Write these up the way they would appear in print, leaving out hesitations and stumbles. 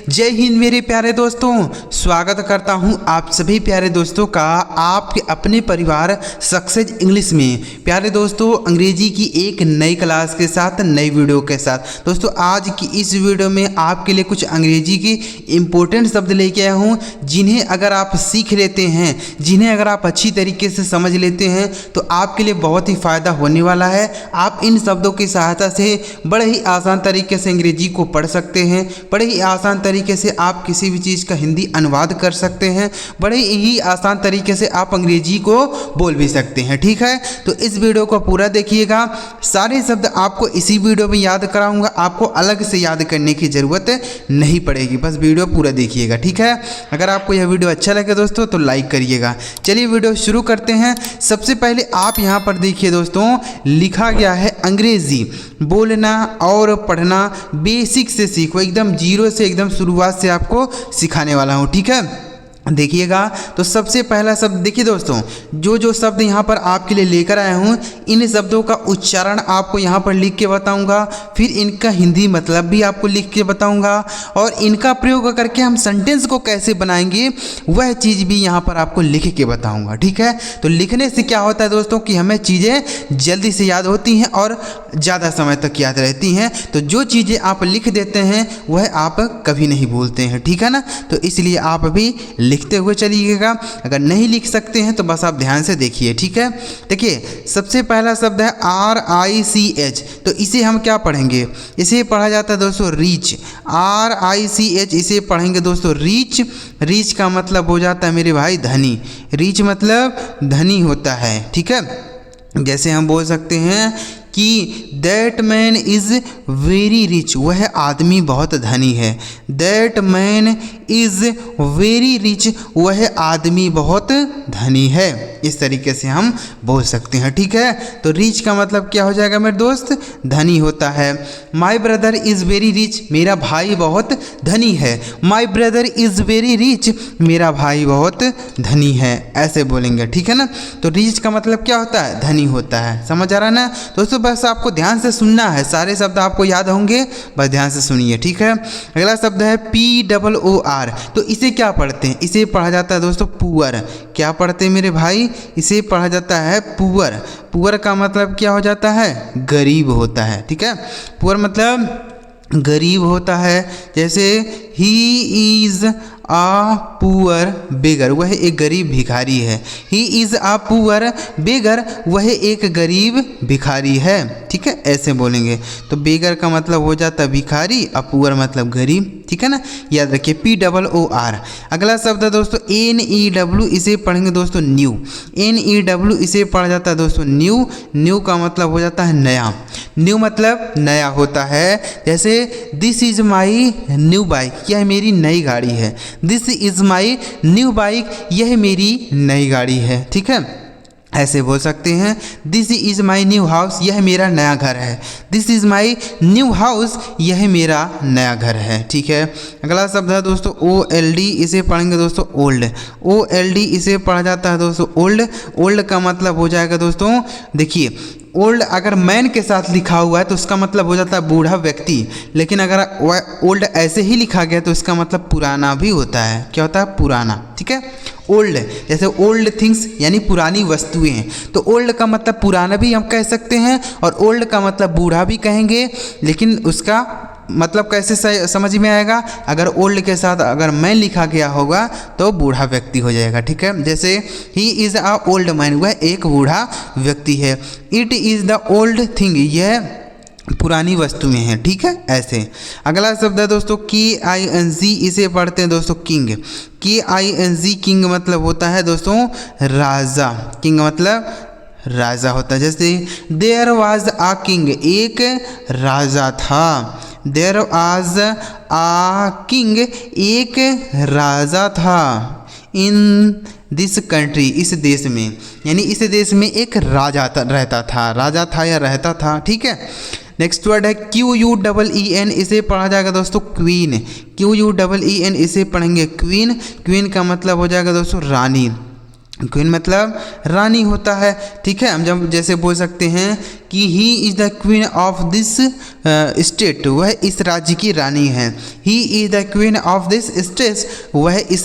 जय हिंद मेरे प्यारे दोस्तों, स्वागत करता हूं आप सभी प्यारे दोस्तों का आपके अपने परिवार सक्सेस इंग्लिश में। प्यारे दोस्तों, अंग्रेजी की एक नई क्लास के साथ, नई वीडियो के साथ दोस्तों, आज की इस वीडियो में आपके लिए कुछ अंग्रेजी के इम्पोर्टेंट शब्द लेके आया हूं, जिन्हें अगर आप सीख लेते हैं, जिन्हें अगर आप अच्छी तरीके से समझ लेते हैं तो आपके लिए बहुत ही फ़ायदा होने वाला है। आप इन शब्दों की सहायता से बड़े ही आसान तरीके से अंग्रेजी को पढ़ सकते हैं, बड़े ही आसान तरीके से आप किसी भी चीज़ का हिंदी अनुवाद कर सकते हैं, बड़े ही आसान तरीके से आप अंग्रेजी को बोल भी सकते हैं। ठीक है, तो इस वीडियो को पूरा देखिएगा। सारे शब्द आपको इसी वीडियो में याद कराऊंगा, आपको अलग से याद करने की ज़रूरत नहीं पड़ेगी, बस वीडियो पूरा देखिएगा। ठीक है, अगर आपको यह वीडियो अच्छा लगे दोस्तों तो लाइक करिएगा। चलिए वीडियो शुरू करते हैं। सबसे पहले आप यहाँ पर देखिए दोस्तों, लिखा गया है अंग्रेजी बोलना और पढ़ना बेसिक से सीखो, एकदम जीरो से, एकदम शुरुआत से आपको सिखाने वाला हूँ। ठीक है, देखिएगा। तो सबसे पहला शब्द देखिए दोस्तों, जो शब्द यहाँ पर आपके लिए लेकर आया हूँ, इन शब्दों का उच्चारण आपको यहाँ पर लिख के बताऊँगा, फिर इनका हिंदी मतलब भी आपको लिख के बताऊँगा, और इनका प्रयोग करके हम सेंटेंस को कैसे बनाएंगे वह चीज़ भी यहाँ पर आपको लिख के बताऊँगा। ठीक है, तो लिखने से क्या होता है दोस्तों कि हमें चीज़ें जल्दी से याद होती हैं और ज़्यादा समय तक याद रहती हैं। तो जो चीज़ें आप लिख देते हैं वह आप कभी नहीं भूलते हैं। ठीक है ना, तो इसलिए आप भी लिखते हुए चलिएगा। अगर नहीं लिख सकते हैं तो बस आप ध्यान से देखिए। ठीक है, देखिए सबसे पहला शब्द है RICH। तो इसे हम क्या पढ़ेंगे? इसे पढ़ा जाता है दोस्तों रीच। RICH इसे पढ़ेंगे दोस्तों रीच। रीच का मतलब हो जाता है मेरे भाई धनी। रीच मतलब धनी होता है। ठीक है, जैसे हम बोल सकते हैं कि that man is very rich, वह आदमी बहुत धनी है। That man is very rich, वह आदमी बहुत धनी है। इस तरीके से हम बोल सकते हैं। ठीक है, तो रिच का मतलब क्या हो जाएगा मेरे दोस्त? धनी होता है। My brother is very rich, मेरा भाई बहुत धनी है। My brother is very rich, मेरा भाई बहुत धनी है, ऐसे बोलेंगे। ठीक है ना, तो रिच का मतलब क्या होता है? धनी होता है। समझ आ रहा है ना दोस्तों? बस आपको ध्यान से सुनना है, सारे शब्द आपको याद होंगे, बस ध्यान से सुनिए। ठीक है, अगला शब्द है POOR। तो इसे क्या पढ़ते हैं? इसे पढ़ा जाता है दोस्तों पुअर। क्या पढ़ते हैं मेरे भाई? इसे पढ़ा जाता है पुअर। पुअर का मतलब क्या हो जाता है? गरीब होता है। ठीक है, पुअर मतलब गरीब होता है। जैसे ही इज़ आ पुअर बेगर, वह एक गरीब भिखारी है। ही इज़ आ पुअर बेगर, वह एक गरीब भिखारी है। ठीक है, ऐसे बोलेंगे। तो बेगर का मतलब हो जाता है भिखारी, और पुअर मतलब गरीब। ठीक है ना, याद रखिए POOR। अगला शब्द है दोस्तों NEW। इसे पढ़ेंगे दोस्तों न्यू। NEW इसे पढ़ा जाता है दोस्तों न्यू। न्यू का मतलब हो जाता है नया। न्यू मतलब नया होता है। जैसे this is my new bike, यह मेरी नई गाड़ी है। This is my new bike, यह मेरी नई गाड़ी है। ठीक है, ऐसे बोल सकते हैं। This is my new house, यह मेरा नया घर है। This is my new house, यह मेरा नया घर है। ठीक है, अगला शब्द है दोस्तों OLD। इसे पढ़ेंगे दोस्तों ओल्ड। OLD इसे पढ़ा जाता है दोस्तों ओल्ड। ओल्ड का मतलब हो जाएगा दोस्तों, देखिए ओल्ड अगर मैन के साथ लिखा हुआ है तो उसका मतलब हो जाता है बूढ़ा व्यक्ति, लेकिन अगर ओल्ड ऐसे ही लिखा गया तो इसका मतलब पुराना भी होता है। क्या होता है? पुराना। ठीक है, ओल्ड जैसे ओल्ड थिंग्स यानी पुरानी वस्तुएं, तो ओल्ड का मतलब पुराना भी हम कह सकते हैं, और ओल्ड का मतलब बूढ़ा भी कहेंगे। लेकिन उसका मतलब कैसे समझ में आएगा? अगर ओल्ड के साथ अगर मैन लिखा गया होगा तो बूढ़ा व्यक्ति हो जाएगा। ठीक है, जैसे ही इज़ आ ओल्ड मैन, वह एक बूढ़ा व्यक्ति है। It is the old thing, यह पुरानी वस्तुएं हैं। ठीक है, ऐसे। अगला शब्द है दोस्तों KING। इसे पढ़ते हैं दोस्तों किंग। KING किंग मतलब होता है दोस्तों राजा। किंग मतलब राजा होता है। जैसे देयर वाज आ किंग, एक राजा था। देयर वाज आ किंग, एक राजा था। इन दिस कंट्री, इस देश में, यानी इस देश में एक राजा रहता था। राजा था या रहता था। ठीक है, नेक्स्ट वर्ड है QUEEN। इसे पढ़ा जाएगा दोस्तों क्वीन। QUEEN इसे पढ़ेंगे क्वीन। क्वीन का मतलब हो जाएगा दोस्तों रानी। क्वीन मतलब रानी होता है, ठीक है। हम जब जैसे बोल सकते हैं कि he is the queen of this state, वह इस राज्य की रानी है। He is the queen of this state, वह इस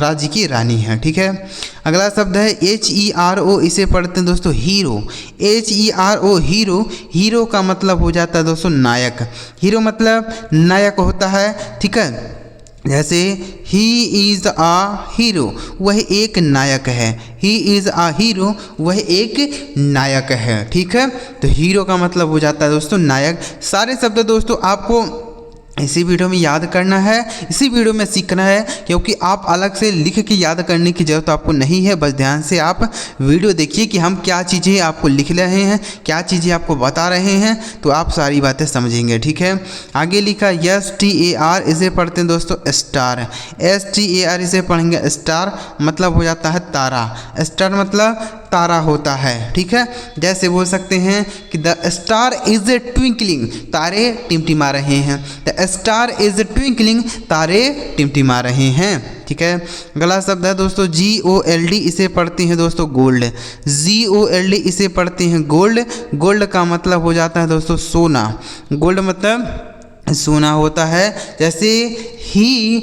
राज्य की रानी है, ठीक है। अगला शब्द है HERO, इसे पढ़ते हैं दोस्तों हीरो। HERO हीरो, हीरो का मतलब हो जाता है दोस्तों नायक। हीरो मतलब नायक होता है, ठीक है। जैसे ही इज़ आ हीरो, वह एक नायक है। ही इज़ आ हीरो, वह एक नायक है, ठीक है। तो हीरो का मतलब हो जाता है दोस्तों नायक। सारे शब्द दोस्तों आपको इसी वीडियो में याद करना है, इसी वीडियो में सीखना है, क्योंकि आप अलग से लिख के याद करने की ज़रूरत आपको नहीं है। बस ध्यान से आप वीडियो देखिए कि हम क्या चीज़ें आपको लिख रहे हैं, क्या चीज़ें आपको बता रहे हैं, तो आप सारी बातें समझेंगे, ठीक है। आगे लिखा STAR, इसे पढ़ते हैं दोस्तों स्टार। STAR इसे पढ़ेंगे स्टार, मतलब हो जाता है तारा। स्टार मतलब तारा होता है, ठीक है। जैसे बोल सकते हैं कि द स्टार इज ट्विंकलिंग, तारे टिमटिमा रहे हैं। द स्टार इज ट्विंकलिंग, तारे टिमटिमा रहे हैं, ठीक है। अगला शब्द है दोस्तों GOLD, इसे पढ़ते हैं दोस्तों गोल्ड। GOLD इसे पढ़ते हैं गोल्ड। गोल्ड का मतलब हो जाता है दोस्तों सोना। गोल्ड मतलब सोना होता है। जैसे he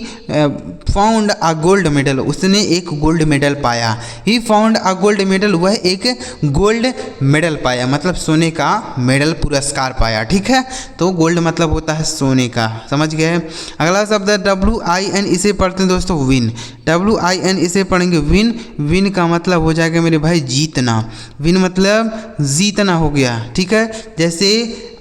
found a gold medal, उसने एक गोल्ड मेडल पाया। He found a gold medal, वह एक गोल्ड मेडल पाया, मतलब सोने का मेडल पुरस्कार पाया, ठीक है। तो गोल्ड मतलब होता है सोने का, समझ गए। अगला शब्द है WIN, इसे पढ़ते हैं दोस्तों विन। WIN इसे पढ़ेंगे विन। विन का मतलब हो जाएगा मेरे भाई जीतना। विन मतलब जीतना हो गया, ठीक है। जैसे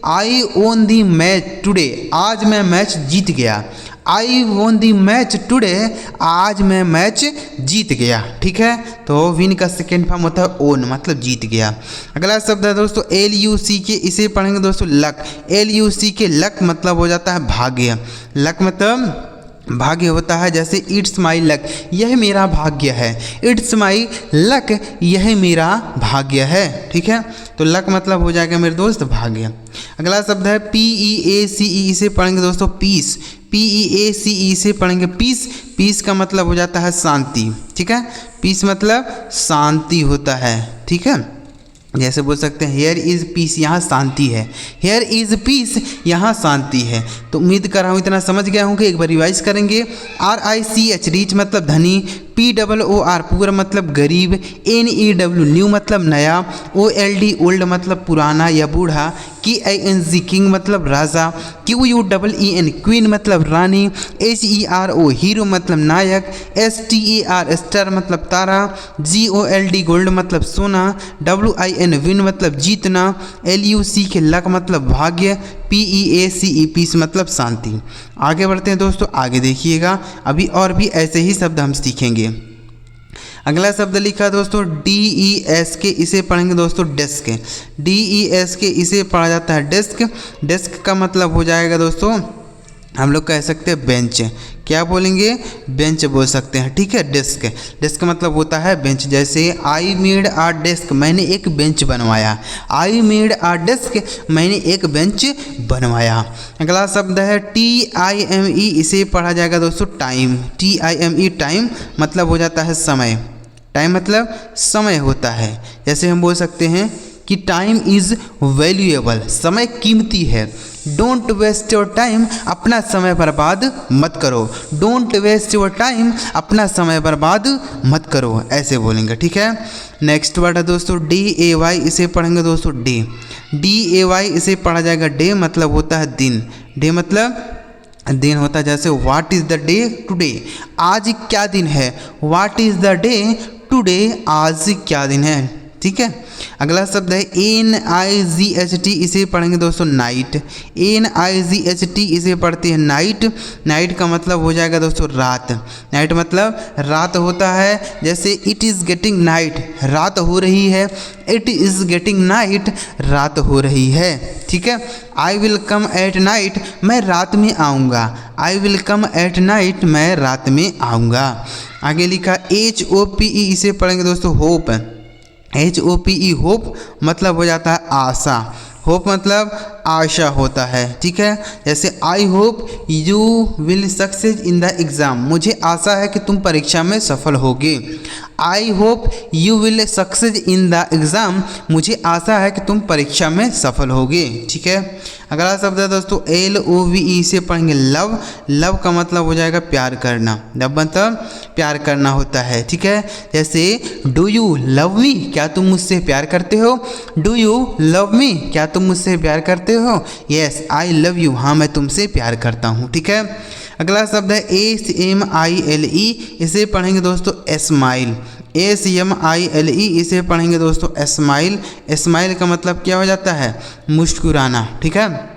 आई वोन दी मैच टुडे, आज मैं मैच जीत गया। आई वोन दी मैच टुडे, आज मैं मैच जीत गया, ठीक है। तो विन का सेकेंड फॉर्म होता है ओन, मतलब जीत गया। अगला शब्द है दोस्तों LUCK, इसे पढ़ेंगे दोस्तों लक। LUCK लक मतलब हो जाता है भाग्य। लक मतलब भाग्य होता है। जैसे इट्स माई लक, यह मेरा भाग्य है। इट्स माई लक, यह मेरा भाग्य है, ठीक है। तो लक मतलब हो जाएगा मेरे दोस्त भाग्य। अगला शब्द है PEACE, इसे पढ़ेंगे दोस्तों पीस। PEACE इसे पढ़ेंगे पीस। पीस का मतलब हो जाता है शांति, ठीक है। पीस मतलब शांति होता है, ठीक है। जैसे बोल सकते हैं हेयर इज़ पीस, यहाँ शांति है। हेयर इज़ पीस, यहाँ शांति है। तो उम्मीद कर रहा हूँ इतना समझ गया हूँ कि एक बार रिवाइज करेंगे। RICH रिच मतलब धनी। POOR पुअर मतलब गरीब। NEW न्यू मतलब नया। OLD ओल्ड मतलब पुराना या बूढ़ा। KING किंग मतलब राजा। QUEEN क्वीन मतलब रानी। HERO हीरो मतलब नायक। STAR स्टार मतलब तारा। GOLD गोल्ड मतलब सोना। WIN विन मतलब जीतना। LUCK लक मतलब भाग्य। PEACE पीस मतलब शांति। आगे बढ़ते हैं दोस्तों, आगे देखिएगा, अभी और भी ऐसे ही शब्द हम सीखेंगे। अगला शब्द लिखा दोस्तों DESK, इसे पढ़ेंगे दोस्तों डेस्क। DESK इसे पढ़ा जाता है डेस्क। डेस्क का मतलब हो जाएगा दोस्तों, हम लोग कह सकते हैं बेंच। क्या बोलेंगे? बेंच बोल सकते हैं, ठीक है। डेस्क, डेस्क मतलब होता है बेंच। जैसे आई मेड आ डेस्क, मैंने एक बेंच बनवाया। आई मेड आ डेस्क, मैंने एक बेंच बनवाया। अगला शब्द है TIME, इसे पढ़ा जाएगा दोस्तों टाइम। TIME टाइम मतलब हो जाता है समय। टाइम मतलब समय होता है। जैसे हम बोल सकते हैं कि टाइम इज़ वैल्यूएबल, समय कीमती है। डोंट वेस्ट योर टाइम, अपना समय बर्बाद मत करो। डोंट वेस्ट योर टाइम, अपना समय बर्बाद मत करो, ऐसे बोलेंगे, ठीक है। नेक्स्ट वर्ड है दोस्तों DAY, इसे पढ़ेंगे दोस्तों डे। DAY इसे पढ़ा जाएगा डे, मतलब होता है दिन। डे मतलब दिन होता है। जैसे what is the day today, आज क्या दिन है। What is the day today, आज क्या दिन है, ठीक है। अगला शब्द है NIGHT, इसे पढ़ेंगे दोस्तों नाइट। NIGHT इसे पढ़ते हैं नाइट। नाइट का मतलब हो जाएगा दोस्तों रात। नाइट मतलब रात होता है। जैसे इट इज़ गेटिंग नाइट, रात हो रही है। इट इज़ गेटिंग नाइट, रात हो रही है, ठीक है। I will come at night, मैं रात में आऊँगा। I will come at night, मैं रात में आऊँगा। आगे लिखा HOPE, इसे पढ़ेंगे दोस्तों होप। HOPE होप मतलब हो जाता है आशा। होप मतलब आशा होता है, ठीक है। जैसे I hope you will success in the exam, मुझे आशा है कि तुम परीक्षा में सफल होगे। I hope you will success in the exam, मुझे आशा है कि तुम परीक्षा में सफल होगे, ठीक है। अगला शब्द है दोस्तों LOVE से पढ़ेंगे लव। लव का मतलब हो जाएगा प्यार करना, लव मतलब प्यार करना होता है, ठीक है। जैसे डू यू लव मी, क्या तुम मुझसे प्यार करते हो। डू यू लव मी, क्या तुम मुझसे प्यार करते हो। येस आई लव यू, हाँ मैं तुमसे प्यार करता हूँ, ठीक है। अगला शब्द है SMILE, इसे पढ़ेंगे दोस्तों स्माइल। SMILE इसे पढ़ेंगे दोस्तों स्माइल। स्माइल का मतलब क्या हो जाता है, मुस्कुराना, ठीक है।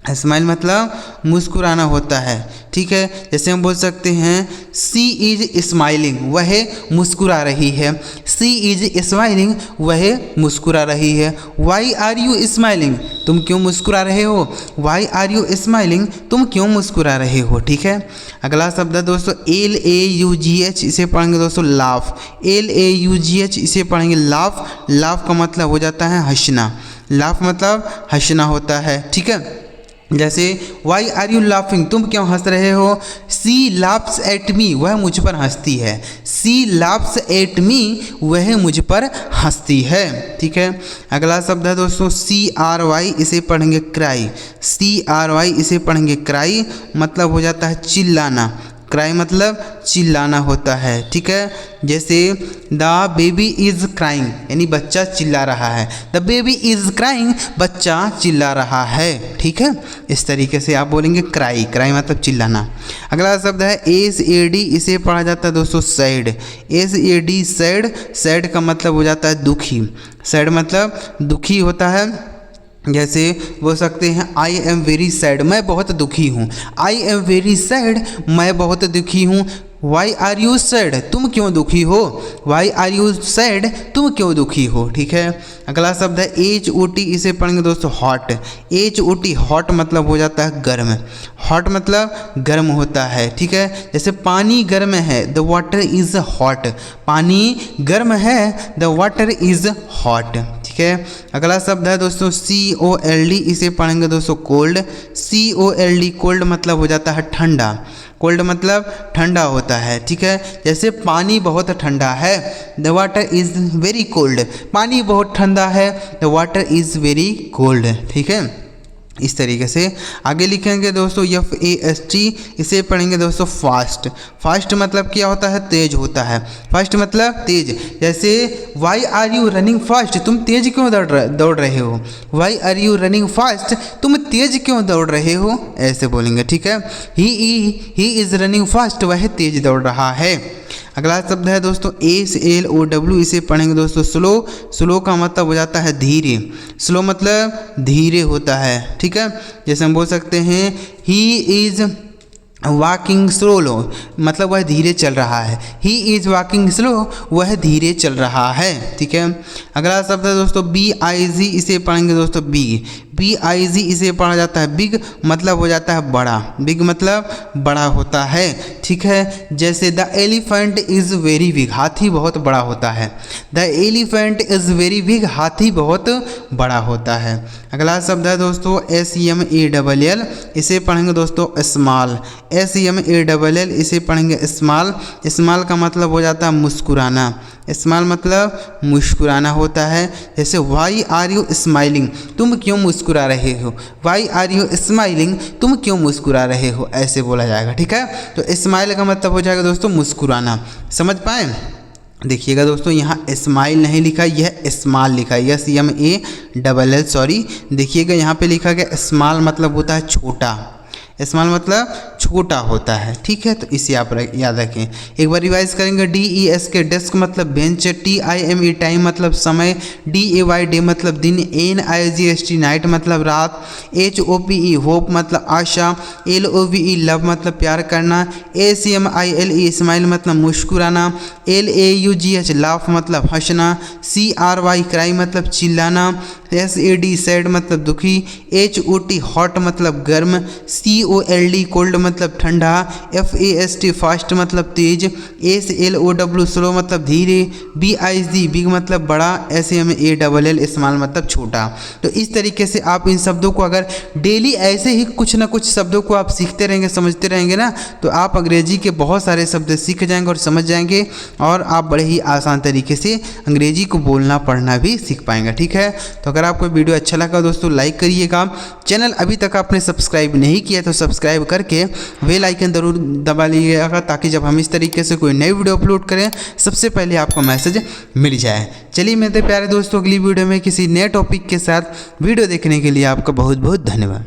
स्माइल मतलब मुस्कुराना होता है, ठीक है। जैसे हम बोल सकते हैं सी इज स्माइलिंग, वह मुस्कुरा रही है। सी इज स्माइलिंग, वह मुस्कुरा रही है। वाई आर यू स्माइलिंग, तुम क्यों मुस्कुरा रहे हो। वाई आर यू स्माइलिंग, तुम क्यों मुस्कुरा रहे हो, ठीक है। अगला शब्द है दोस्तों LAUGH, इसे पढ़ेंगे दोस्तों लाफ। LAUGH इसे पढ़ेंगे लाफ। लाफ का मतलब हो जाता है हंसना। लाफ मतलब हंसना होता है, ठीक है। जैसे वाई आर यू लाफिंग, तुम क्यों हंस रहे हो। सी लाफ्स एट मी, वह मुझ पर हंसती है। सी लाफ्स एट मी, वह मुझ पर हंसती है, ठीक है। अगला शब्द है दोस्तों CRY, इसे पढ़ेंगे क्राई। CRY इसे पढ़ेंगे क्राई, मतलब हो जाता है चिल्लाना। क्राई मतलब चिल्लाना होता है, ठीक है। जैसे द बेबी इज़ क्राइंग, यानी बच्चा चिल्ला रहा है। द बेबी इज़ क्राइंग, बच्चा चिल्ला रहा है, ठीक है। इस तरीके से आप बोलेंगे क्राई। क्राई मतलब चिल्लाना। अगला शब्द है SAD, इसे पढ़ा जाता है दोस्तों सैड। SAD sad. सैड का मतलब हो जाता है दुखी। सैड मतलब दुखी होता है। जैसे बोल सकते हैं आई एम वेरी सैड, मैं बहुत दुखी हूँ। आई एम वेरी सैड, मैं बहुत दुखी हूँ। वाई आर यू सैड, तुम क्यों दुखी हो। वाई आर यू सैड, तुम क्यों दुखी हो, ठीक है। अगला शब्द है HOT, इसे पढ़ेंगे दोस्तों हॉट। HOT हॉट मतलब हो जाता है गर्म। हॉट मतलब गर्म होता है, ठीक है। जैसे पानी गर्म है, द वाटर इज़ हॉट। पानी गर्म है, द वाटर इज़ हॉट, ठीक है। अगला शब्द है दोस्तों COLD, इसे पढ़ेंगे दोस्तों कोल्ड। COLD कोल्ड मतलब हो जाता है ठंडा। कोल्ड मतलब ठंडा होता है, ठीक है। जैसे पानी बहुत ठंडा है, the water is very cold. पानी बहुत ठंडा है, the water is very cold, ठीक है। इस तरीके से आगे लिखेंगे दोस्तों FAST, इसे पढ़ेंगे दोस्तों फास्ट। फास्ट मतलब क्या होता है, तेज होता है। फास्ट मतलब तेज। जैसे why are you running fast, तुम तेज क्यों दौड़ रहे हो। Why are you running fast, तुम तेज क्यों दौड़ रहे हो, ऐसे बोलेंगे, ठीक है। ही इज़ रनिंग फास्ट, वह तेज दौड़ रहा है। अगला शब्द है दोस्तों SLOW, इसे पढ़ेंगे दोस्तों स्लो। स्लो का मतलब हो जाता है धीरे। स्लो मतलब धीरे होता है, ठीक है। जैसे हम बोल सकते हैं ही इज़ वॉकिंग स्लो, मतलब वह धीरे चल रहा है। ही इज़ वॉकिंग स्लो, वह धीरे चल रहा है, ठीक है। अगला शब्द है दोस्तों BIG, इसे पढ़ेंगे दोस्तों बिग। BIG इसे पढ़ा जाता है बिग, मतलब हो जाता है बड़ा। बिग मतलब बड़ा होता है, ठीक है। जैसे the elephant is very big, हाथी बहुत बड़ा होता है। The elephant is very big, हाथी बहुत बड़ा होता है। अगला शब्द है दोस्तों SMALL, इसे पढ़ेंगे दोस्तों स्मॉल। SMALL इसे पढ़ेंगे स्मॉल। स्मॉल का मतलब हो जाता है मुस्कुराना। स्माइल मतलब मुस्कुराना होता है। जैसे वाई आर यू स्माइलिंग, तुम क्यों मुस्कुरा रहे हो। वाई आर यू स्माइलिंग, तुम क्यों मुस्कुरा रहे हो, ऐसे बोला जाएगा, ठीक है। तो स्माइल का मतलब हो जाएगा दोस्तों मुस्कुराना। समझ पाए। देखिएगा दोस्तों, यहाँ स्माइल नहीं लिखा, यह स्मॉल लिखा है, SMALL सॉरी। देखिएगा यहाँ पे लिखा गया स्मॉल मतलब होता है छोटा। स्मॉल मतलब छोटा होता है, ठीक है। तो इसे आप याद रखें। एक बार रिवाइज करेंगे। DESK डेस्क मतलब बेंच। TIME टाइम मतलब समय। DAY डे मतलब दिन। NIGST नाइट मतलब रात। HOPE होप मतलब आशा। LOVE लव मतलब प्यार करना। SMILE स्माइल मतलब मुस्कुराना। LAUGH लाफ मतलब हंसना। CRY क्राई मतलब चिल्लाना। SAD सैड मतलब दुखी। HOT हॉट मतलब गर्म। COLD कोल्ड मतलब ठंडा, FAST फास्ट मतलब तेज, SLOW स्लो मतलब धीरे, BIG बिग मतलब बड़ा, SMALL स्मॉल मतलब छोटा। तो इस तरीके से आप इन शब्दों को अगर डेली ऐसे ही कुछ ना कुछ शब्दों को आप सीखते रहेंगे, समझते रहेंगे ना, तो आप अंग्रेजी के बहुत सारे शब्द सीख जाएंगे और समझ जाएंगे, और आप बड़े ही आसान तरीके से अंग्रेजी को बोलना पढ़ना भी सीख पाएंगे। ठीक है, तो अगर आपको वीडियो अच्छा लगा दोस्तों लाइक करिएगा। चैनल अभी तक आपने सब्सक्राइब नहीं किया तो सब्सक्राइब करके बेल आइकन जरूर दबा लीजिएगा, ताकि जब हम इस तरीके से कोई नई वीडियो अपलोड करें सबसे पहले आपको मैसेज मिल जाए। चलिए मेरे प्यारे दोस्तों, अगली वीडियो में किसी नए टॉपिक के साथ वीडियो देखने के लिए आपका बहुत बहुत धन्यवाद।